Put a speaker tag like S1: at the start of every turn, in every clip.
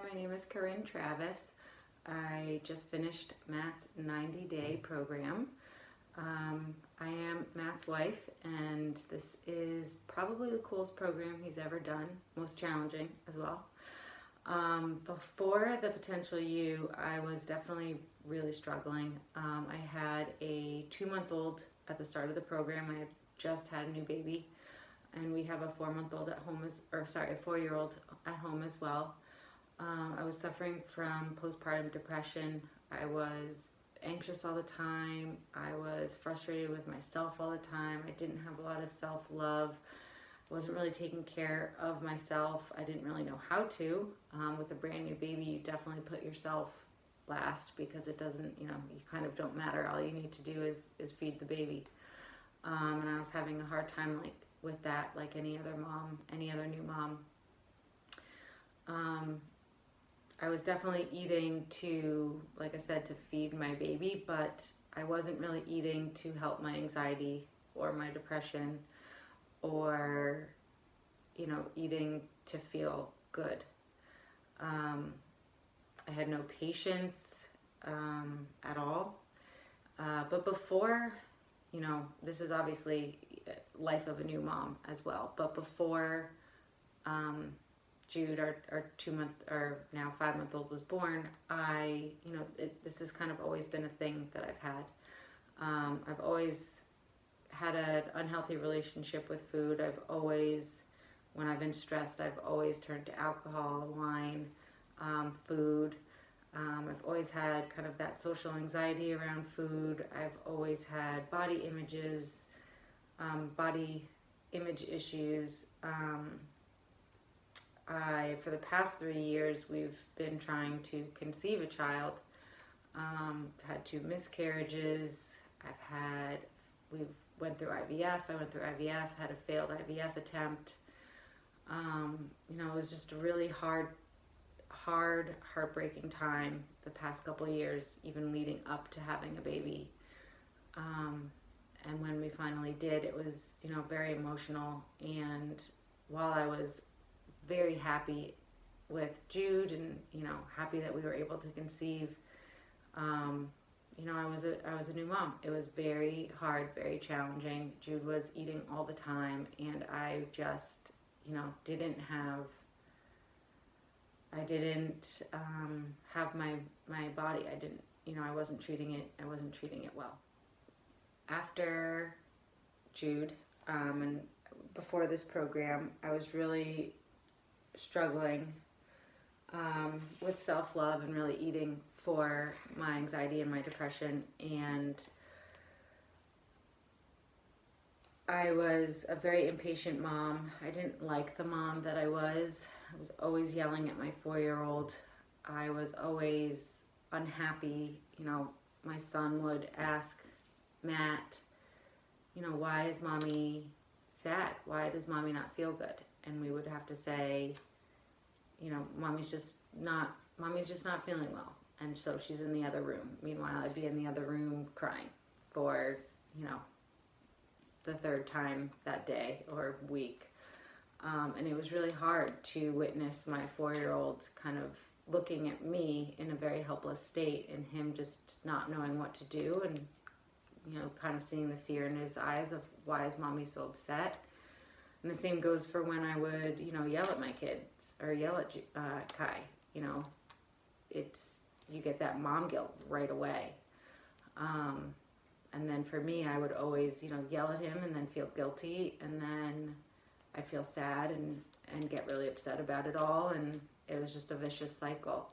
S1: my name is Corinne Travis. I just finished Matt's 90-day program. I am Matt's wife, and this is probably the coolest program he's ever done, most challenging as well. Before the Potential You, I was definitely really struggling. I had a 2-month-old at the start of the program. I had just had a new baby, and we have a 4-month-old at home, a 4-year-old at home as well. I was suffering from postpartum depression. I was anxious all the time. I was frustrated with myself all the time. I didn't have a lot of self-love. I wasn't really taking care of myself. I didn't really know how to. With a brand new baby, you definitely put yourself last because it doesn't, you kind of don't matter. All you need to do is feed the baby. And I was having a hard time with that, like any other mom, any other new mom. I was definitely eating to, like I said, to feed my baby, but I wasn't really eating to help my anxiety or my depression or, eating to feel good. I had no patience at all. But before, this is obviously life of a new mom as well, but before Jude, our 2-month or now 5-month-old was born, this has kind of always been a thing that I've had. I've always had an unhealthy relationship with food. I've always, when I've been stressed, I've always turned to alcohol, wine, food. I've always had kind of that social anxiety around food. I've always had body image issues. For the past 3 years, we've been trying to conceive a child. Had 2 miscarriages. We went through IVF. I went through IVF, had a failed IVF attempt. It was just a really heartbreaking time the past couple of years, even leading up to having a baby. And when we finally did, it was, very emotional. And while I was very happy with Jude and, happy that we were able to conceive, I was a new mom. It was very hard, very challenging. Jude was eating all the time, and I just, didn't have my body. I wasn't treating it well. After Jude, and before this program, I was really struggling with self-love and really eating for my anxiety and my depression. And I was a very impatient mom. I didn't like the mom that I was. I was always yelling at my 4-year-old. I was always unhappy. My son would ask Matt, why is mommy sad? Why does mommy not feel good? And we would have to say, mommy's just not feeling well. And so she's in the other room. Meanwhile, I'd be in the other room crying for, the 3rd time that day or week. And it was really hard to witness my 4-year-old kind of looking at me in a very helpless state, and him just not knowing what to do, and, kind of seeing the fear in his eyes of, why is mommy so upset? And the same goes for when I would, yell at my kids or yell at Kai. You get that mom guilt right away. And then for me, I would always, yell at him and then feel guilty, and then I'd feel sad and get really upset about it all, and it was just a vicious cycle.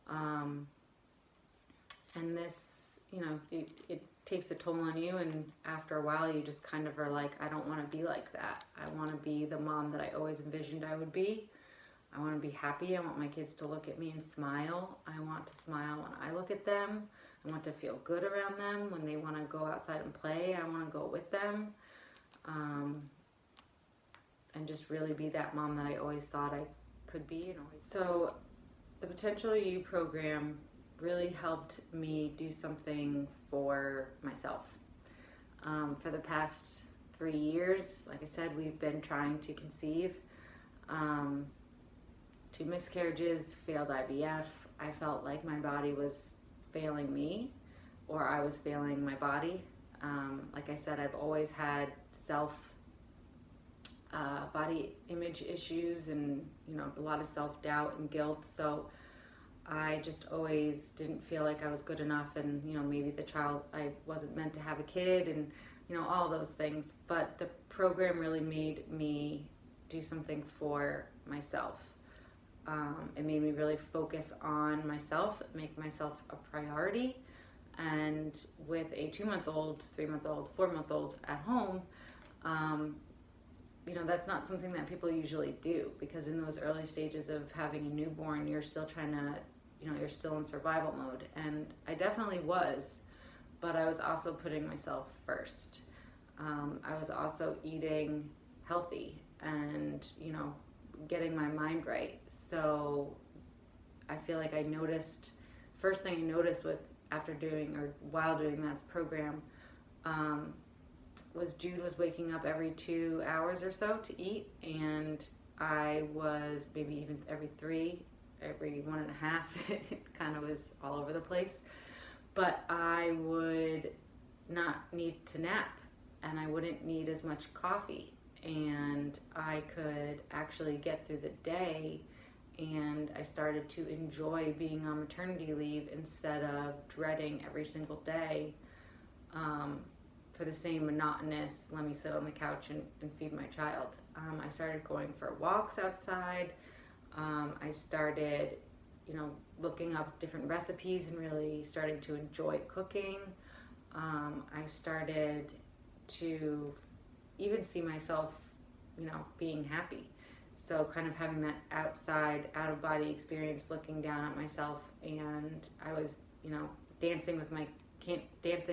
S1: And this, it takes a toll on you, and after a while you just kind of are like, I don't want to be like that. I want to be the mom that I always envisioned I would be. I want to be happy. I want my kids to look at me and smile. I want to smile when I look at them. I want to feel good around them. When they want to go outside and play, I want to go with them. And just really be that mom that I always thought I could be. So the Potential You program really helped me do something for myself. For the past 3 years, like I said, we've been trying to conceive. 2 miscarriages, failed IVF. I felt like my body was failing me, or I was failing my body. Like I said, I've always had body image issues and, a lot of self-doubt and guilt. So I just always didn't feel like I was good enough, and, maybe I wasn't meant to have a kid, and, all those things. But the program really made me do something for myself. It made me really focus on myself, make myself a priority. And with a 2-month-old, 3-month-old, 4-month-old at home, that's not something that people usually do, because in those early stages of having a newborn, you're still trying to, you're still in survival mode. And I definitely was, but I was also putting myself first. I was also eating healthy and, getting my mind right. So I feel like first thing I noticed while doing that program, was Jude was waking up every 2 hours or so to eat, and I was maybe even every 3, every 1.5. It kind of was all over the place. But I would not need to nap, and I wouldn't need as much coffee, and I could actually get through the day. And I started to enjoy being on maternity leave instead of dreading every single day for the same monotonous, let me sit on the couch and feed my child. I started going for walks outside. I started, looking up different recipes and really starting to enjoy cooking. I started to even see myself, being happy. So kind of having that outside, out-of-body experience, looking down at myself. And I was, dancing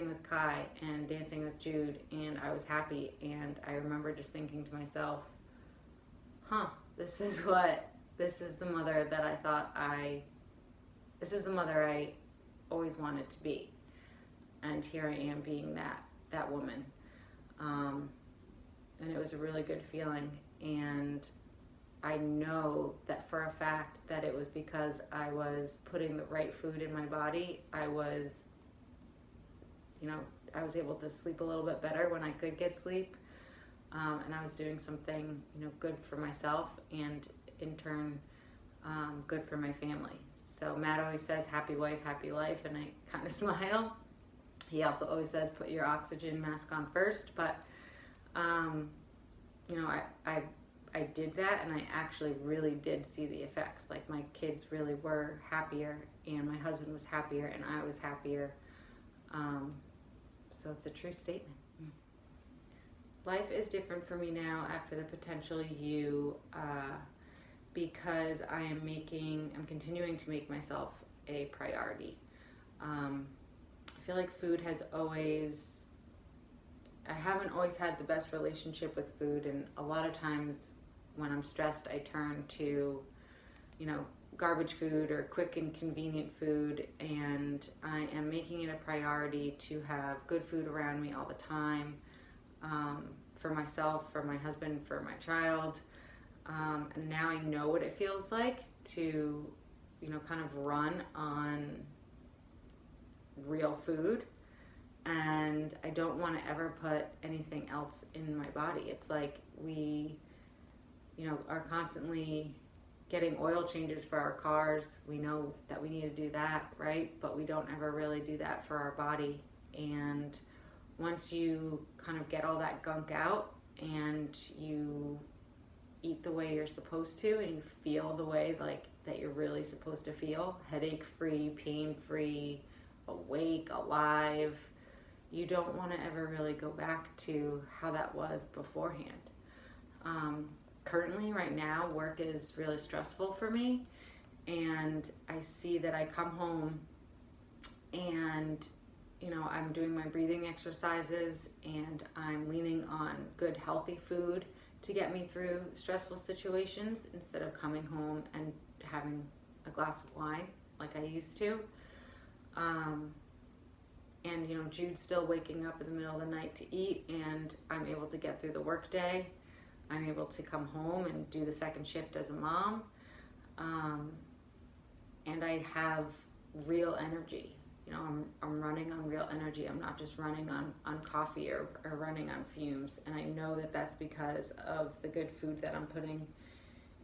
S1: with Kai and dancing with Jude, and I was happy. And I remember just thinking to myself, this is the mother that this is the mother I always wanted to be. And here I am being that woman. And it was a really good feeling. And I know that for a fact that it was because I was putting the right food in my body. I was able to sleep a little bit better when I could get sleep. And I was doing something, good for myself, and in turn, good for my family. So Matt always says, happy wife, happy life, and I kind of smile. He also always says, put your oxygen mask on first. But, I did that, and I actually really did see the effects. Like, my kids really were happier, and my husband was happier, and I was happier. So it's a true statement. Life is different for me now after the potential U, because I'm continuing to make myself a priority. I feel like I haven't always had the best relationship with food, and a lot of times when I'm stressed, I turn to, garbage food or quick and convenient food, and I am making it a priority to have good food around me all the time, for myself, for my husband, for my child. And now I know what it feels like to, kind of run on real food. And I don't want to ever put anything else in my body. It's like we, are constantly getting oil changes for our cars. We know that we need to do that, right? But we don't ever really do that for our body. And once you kind of get all that gunk out and you eat the way you're supposed to, and you feel the way that you're really supposed to feel, headache-free, pain-free, awake, alive, you don't want to ever really go back to how that was beforehand. Currently, right now, work is really stressful for me, and I see that I come home and, I'm doing my breathing exercises, and I'm leaning on good, healthy food to get me through stressful situations instead of coming home and having a glass of wine like I used to. And, Jude's still waking up in the middle of the night to eat, and I'm able to get through the work day. I'm able to come home and do the second shift as a mom. and I have real energy. You know, I'm running on real energy. I'm not just running on coffee or running on fumes. And I know that that's because of the good food that I'm putting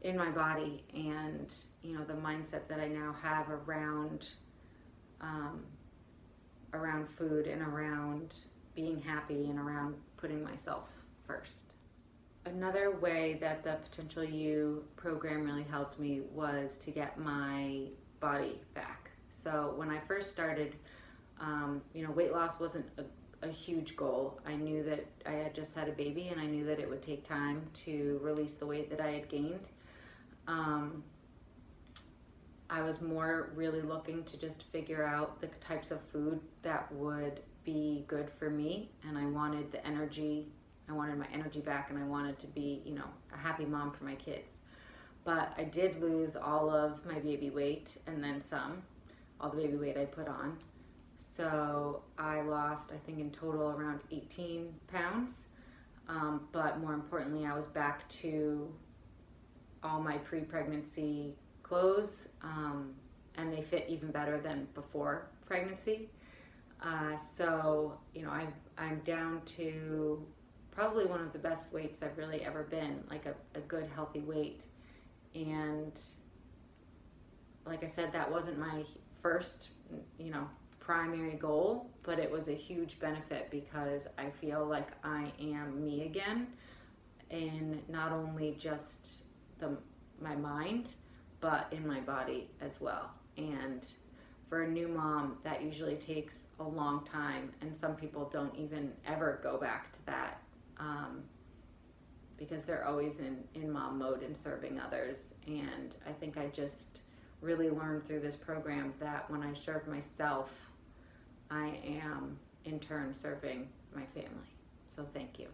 S1: in my body, and, you know, the mindset that I now have around food and around being happy and around putting myself first. Another way that the Potential You program really helped me was to get my body back. So when I first started, you know, weight loss wasn't a huge goal. I knew that I had just had a baby, and I knew that it would take time to release the weight that I had gained. I was more really looking to just figure out the types of food that would be good for me, and I wanted the energy. I wanted my energy back, and I wanted to be, you know, a happy mom for my kids. But I did lose all of my baby weight, and then some, all the baby weight I put on. So I lost, I think in total, around 18 pounds. But more importantly, I was back to all my pre-pregnancy clothes, and they fit even better than before pregnancy. So, you know, I'm down to probably one of the best weights I've really ever been, like a good healthy weight. And like I said, that wasn't my first, you know, primary goal, but it was a huge benefit because I feel like I am me again, in not only just my mind, but in my body as well. And for a new mom, that usually takes a long time, and some people don't even ever go back to that, because they're always in mom mode and serving others. And I think I just really learned through this program that when I serve myself, I am in turn serving my family. So thank you.